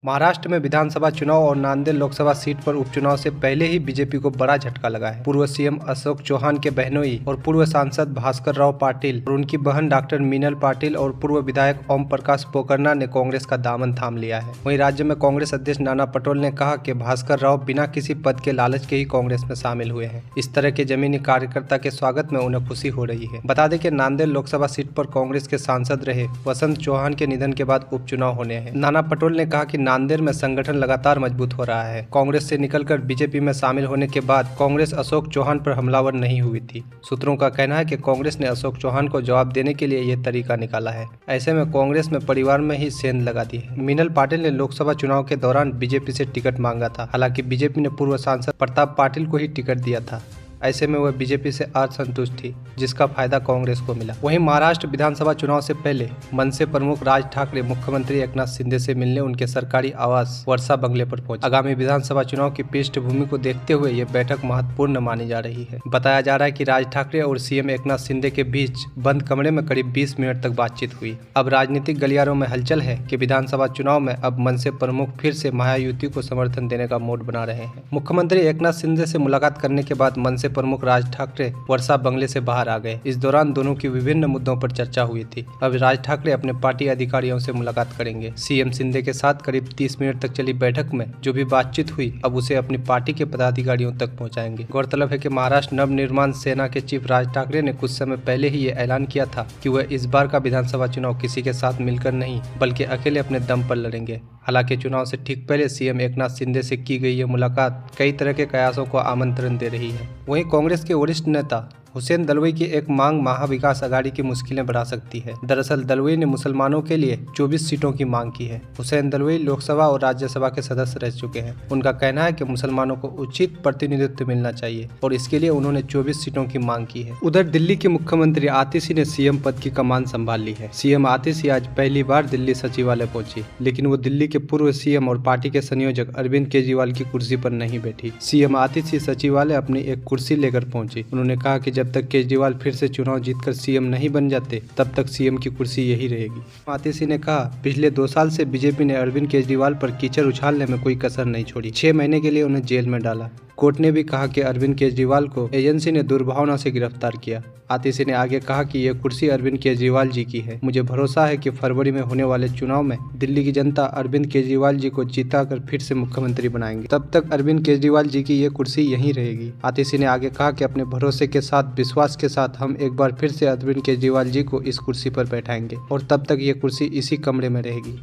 महाराष्ट्र में विधानसभा चुनाव और नांदेड़ लोकसभा सीट पर उपचुनाव से पहले ही बीजेपी को बड़ा झटका लगा है। पूर्व सीएम अशोक चौहान के बहनोई और पूर्व सांसद भास्कर राव पाटिल और उनकी बहन डॉक्टर मीनल पाटिल और पूर्व विधायक ओम प्रकाश पोकरना ने कांग्रेस का दामन थाम लिया है। वहीं राज्य में कांग्रेस अध्यक्ष नाना पटोले ने कहा कि भास्कर राव बिना किसी पद के लालच के ही कांग्रेस में शामिल हुए हैं। इस तरह के जमीनी कार्यकर्ता के स्वागत में उन्हें खुशी हो रही है। बता दें कि नांदेड़ लोकसभा सीट पर कांग्रेस के सांसद रहे वसंत चौहान के निधन के बाद उपचुनाव होने हैं। नाना पटोले ने कहा कि नांदेड़ में संगठन लगातार मजबूत हो रहा है। कांग्रेस से निकलकर बीजेपी में शामिल होने के बाद कांग्रेस अशोक चौहान पर हमलावर नहीं हुई थी। सूत्रों का कहना है कि कांग्रेस ने अशोक चौहान को जवाब देने के लिए यह तरीका निकाला है। ऐसे में कांग्रेस में परिवार में ही सेंध लगा दी है। मीनल पाटिल ने लोकसभा चुनाव के दौरान बीजेपी से टिकट मांगा था। हालांकि बीजेपी ने पूर्व सांसद प्रताप पाटिल को ही टिकट दिया था। ऐसे में वह बीजेपी से असंतुष्ट थी, जिसका फायदा कांग्रेस को मिला। वहीं महाराष्ट्र विधानसभा चुनाव से पहले मनसे प्रमुख राज ठाकरे मुख्यमंत्री एकनाथ शिंदे से मिलने उनके सरकारी आवास वर्षा बंगले पर पहुंचे। आगामी विधानसभा चुनाव की पृष्ठभूमि को देखते हुए ये बैठक महत्वपूर्ण मानी जा रही है। बताया जा रहा है कि राज ठाकरे और सीएम एकनाथ शिंदे के बीच बंद कमरे में करीब 20 मिनट तक बातचीत हुई। अब राजनीतिक गलियारों में हलचल है कि विधानसभा चुनाव में अब मनसे प्रमुख फिर से महायुति को समर्थन देने का मूड बना रहे हैं। मुख्यमंत्री एकनाथ शिंदे से मुलाकात करने के बाद मनसे प्रमुख राज ठाकरे वर्षा बंगले से बाहर आ गए। इस दौरान दोनों की विभिन्न मुद्दों पर चर्चा हुई थी। अब राज ठाकरे अपने पार्टी अधिकारियों से मुलाकात करेंगे। सीएम शिंदे के साथ करीब 30 मिनट तक चली बैठक में जो भी बातचीत हुई अब उसे अपनी पार्टी के पदाधिकारियों तक पहुंचाएंगे। गौरतलब है कि महाराष्ट्र नवनिर्माण सेना के चीफ राज ठाकरे ने कुछ समय पहले ही ये ऐलान किया था कि वह इस बार का विधानसभा चुनाव किसी के साथ मिलकर नहीं बल्कि अकेले अपने दम पर लड़ेंगे। हालांकि चुनाव से ठीक पहले सीएम एकनाथ शिंदे से की गई ये मुलाकात कई तरह के कयासों को आमंत्रण दे रही है। वहीं कांग्रेस के वरिष्ठ नेता हुसैन दलवाई की एक मांग महाविकास अघाड़ी की मुश्किलें बढ़ा सकती है। दरअसल दलवाई ने मुसलमानों के लिए 24 सीटों की मांग की है। हुसैन दलवाई लोकसभा और राज्यसभा के सदस्य रह चुके हैं। उनका कहना है कि मुसलमानों को उचित प्रतिनिधित्व मिलना चाहिए और इसके लिए उन्होंने 24 सीटों की मांग की है। उधर दिल्ली के मुख्यमंत्री आतिशी ने सीएम पद की कमान संभाल ली है। सीएम आतिशी आज पहली बार दिल्ली सचिवालय पहुंची, लेकिन वो दिल्ली के पूर्व सीएम और पार्टी के संयोजक अरविंद केजरीवाल की कुर्सी पर नहीं बैठी। सीएम आतिशी सचिवालय अपनी एक कुर्सी लेकर पहुंची। उन्होंने कहा कि जब तक केजरीवाल फिर से चुनाव जीतकर सीएम नहीं बन जाते तब तक सीएम की कुर्सी यही रहेगी। आतिशी ने कहा, पिछले 2 साल से बीजेपी ने अरविंद केजरीवाल पर कीचड़ उछालने में कोई कसर नहीं छोड़ी। 6 महीने के लिए उन्हें जेल में डाला। कोर्ट ने भी कहा कि अरविंद केजरीवाल को एजेंसी ने दुर्भावना से गिरफ्तार किया। आतिशी ने आगे कहा कि यह कुर्सी अरविंद केजरीवाल जी की है। मुझे भरोसा है कि फरवरी में होने वाले चुनाव में दिल्ली की जनता अरविंद केजरीवाल जी को जिताकर फिर से मुख्यमंत्री बनाएंगे। तब तक अरविंद केजरीवाल जी की ये कुर्सी यहीं रहेगी। आतिशी ने आगे कहा कि अपने भरोसे के साथ, विश्वास के साथ हम एक बार फिर से अरविंद केजरीवाल जी को इस कुर्सी पर बैठाएंगे और तब तक ये कुर्सी इसी कमरे में रहेगी।